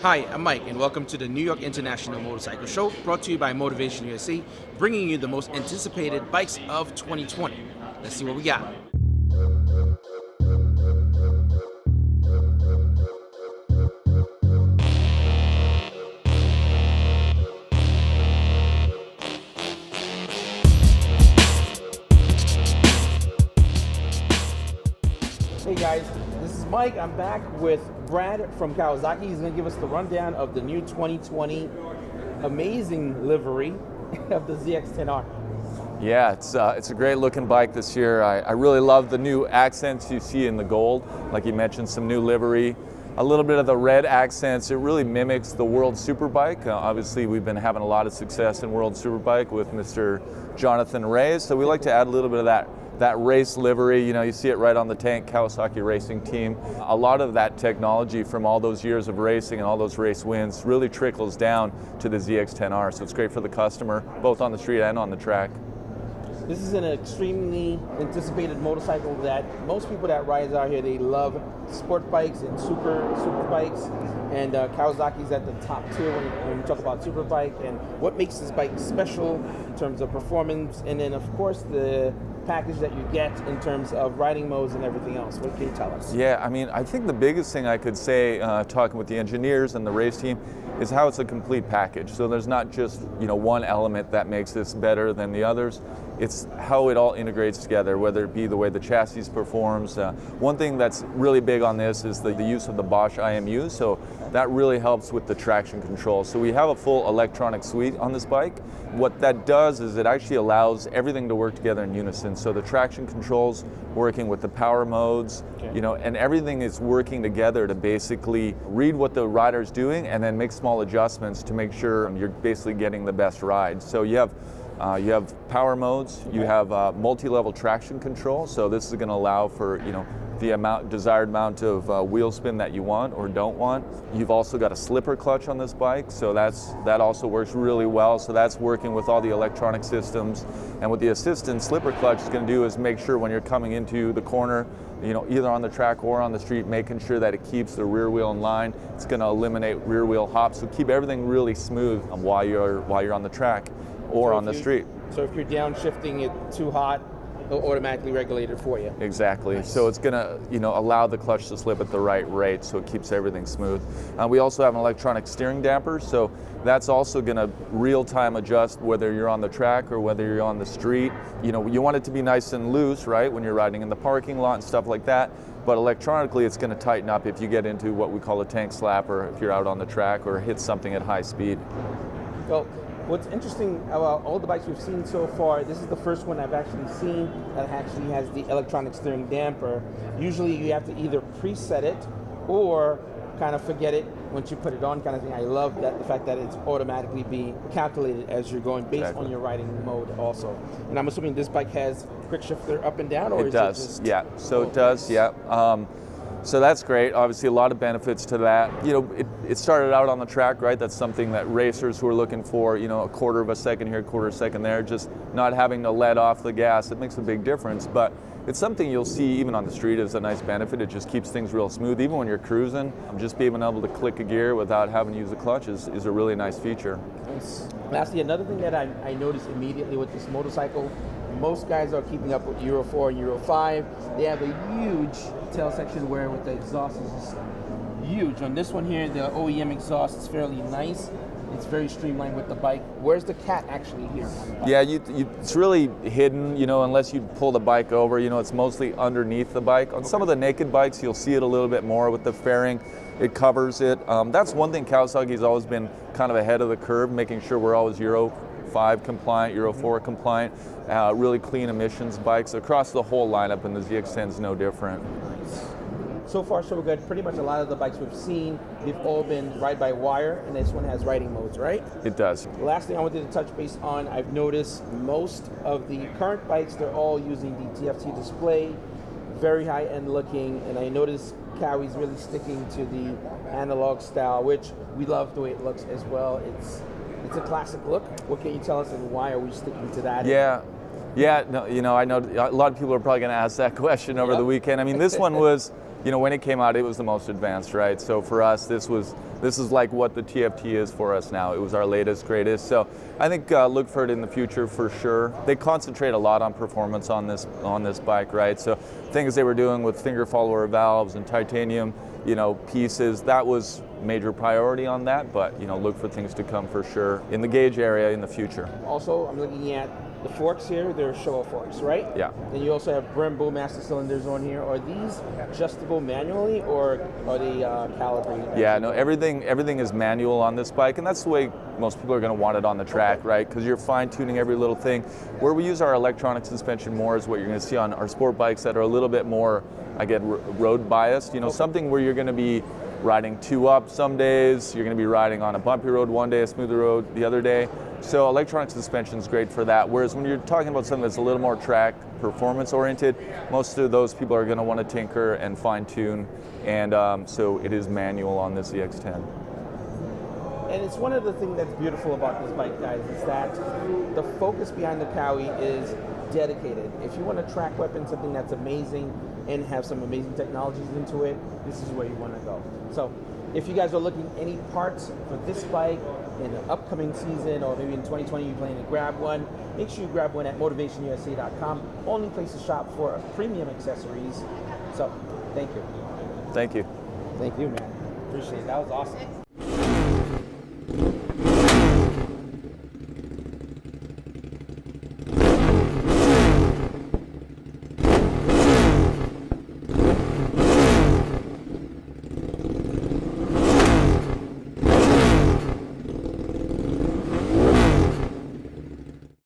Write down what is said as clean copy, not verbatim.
Hi, I'm Mike, and welcome to the New York International Motorcycle Show, brought to you by Motivation USA, bringing you the most anticipated bikes of 2020. Let's see what we got. Hey guys, this is Mike. I'm back with Brad from Kawasaki. He's going to give us the rundown of the new 2020 amazing livery of the ZX10R. Yeah, it's a great looking bike this year. I really love the new accents you see in the gold. Like you mentioned, some new livery, a little bit of the red accents. It really mimics the World Superbike. Obviously, we've been having a lot of success in World Superbike with Mr. Jonathan Reyes, so we like to add a little bit of that race livery. You know, you see it right on the tank, Kawasaki Racing Team. A lot of that technology from all those years of racing and all those race wins really trickles down to the ZX10R, so it's great for the customer, both on the street and on the track. This is an extremely anticipated motorcycle that most people that ride out here, they love sport bikes and super bikes, and Kawasaki's at the top tier when we talk about super bike and what makes this bike special in terms of performance, and then of course the package that you get in terms of riding modes and everything else. What can you tell us? Yeah, I mean, I think the biggest thing I could say, talking with the engineers and the race team, is how it's a complete package. So there's not just, you know, one element that makes this better than the others. It's how it all integrates together, whether it be the way the chassis performs. One thing that's really big on this is the use of the Bosch IMU, so that really helps with the traction control. So we have a full electronic suite on this bike. What that does is it actually allows everything to work together in unison. So the traction controls working with the power modes, you know, and everything is working together to basically read what the rider's doing and then make small adjustments to make sure you're basically getting the best ride. So you have power modes, you have multi-level traction control, so this is going to allow for, you know, the desired amount of wheel spin that you want or don't want. You've also got a slipper clutch on this bike, so that also works really well. So that's working with all the electronic systems, and what the assistant slipper clutch is going to do is make sure when you're coming into the corner, you know, either on the track or on the street, making sure that it keeps the rear wheel in line. It's going to eliminate rear wheel hops, so keep everything really smooth while you're on the track or on the street. So if you're downshifting it too hot, it'll automatically regulate it for you. Exactly. Nice. So it's going to, you know, allow the clutch to slip at the right rate, so it keeps everything smooth. We also have an electronic steering damper, so that's also going to real-time adjust whether you're on the track or whether you're on the street. You know, you want it to be nice and loose, right, when you're riding in the parking lot and stuff like that. But electronically, it's going to tighten up if you get into what we call a tank slap, or if you're out on the track or hit something at high speed. Well, what's interesting about all the bikes we've seen so far, this is the first one I've actually seen that actually has the electronic steering damper. Usually you have to either preset it or kind of forget it once you put it on, kind of thing. I love that, the fact that it's automatically being calculated as you're going based on your riding mode also. And I'm assuming this bike has quick shifter up and down, or it does, yeah. So it does, yeah. So that's great. Obviously, a lot of benefits to that. You know, it started out on the track, right? That's something that racers who are looking for, you know, a quarter of a second here, a quarter of a second there, just not having to let off the gas. It makes a big difference. But it's something you'll see even on the street as a nice benefit. It just keeps things real smooth. Even when you're cruising, just being able to click a gear without having to use a clutch is a really nice feature. Nice. Lastly, another thing that I noticed immediately with this motorcycle, most guys are keeping up with Euro 4 and Euro 5. They have a huge tail section where with the exhaust is huge. On this one here, the OEM exhaust is fairly nice. It's very streamlined with the bike. Where's the cat actually here? Yeah, it's really hidden, you know, unless you pull the bike over. You know, it's mostly underneath the bike. On some of the naked bikes, you'll see it a little bit more with the fairing. It covers it. That's one thing Kawasaki's always been kind of ahead of the curve, making sure we're always Euro 5 compliant, Euro 4 compliant, really clean emissions bikes across the whole lineup, and the ZX10 is no different. Nice. So far so good. Pretty much a lot of the bikes we've seen, they've all been ride-by-wire, and this one has riding modes, right? It does. The last thing I wanted to touch base on, I've noticed most of the current bikes, they're all using the TFT display, very high-end looking, and I noticed Kawi's really sticking to the analog style, which we love the way it looks as well. It's a classic look. What can you tell us, and why are we sticking to that? Yeah. No, you know, I know a lot of people are probably going to ask that question over the weekend. I mean, this one was you know, when it came out, it was the most advanced, right? So for us, this is like what the TFT is for us now. It was our latest, greatest. So I think look for it in the future for sure. They concentrate a lot on performance on this bike, right? So things they were doing with finger follower valves and titanium, you know, pieces, that was major priority on that. But you know, look for things to come for sure in the gauge area in the future. Also, I'm looking at the forks here. They're Showa forks, right? Yeah. Then you also have Brembo master cylinders on here. Are these adjustable manually, or are they calibrated? Yeah, no, everything is manual on this bike, and that's the way most people are going to want it on the track, right? Because you're fine-tuning every little thing. Where we use our electronic suspension more is what you're going to see on our sport bikes that are a little bit more, again, road biased. You know, something where you're going to be riding 2 up some days, you're going to be riding on a bumpy road one day, a smoother road the other day. So electronic suspension is great for that. Whereas when you're talking about something that's a little more track performance oriented, most of those people are going to want to tinker and fine tune, and so it is manual on this ZX10. And it's one of the things that's beautiful about this bike, guys, is that the focus behind the Kawi is dedicated. If you want a track weapon, something that's amazing and have some amazing technologies into it, this is where you want to go. So if you guys are looking any parts for this bike in the upcoming season, or maybe in 2020 you're planning to grab one, make sure you grab one at motivationusa.com. Only place to shop for premium accessories. So thank you. Thank you. Thank you, man. Appreciate it. That was awesome.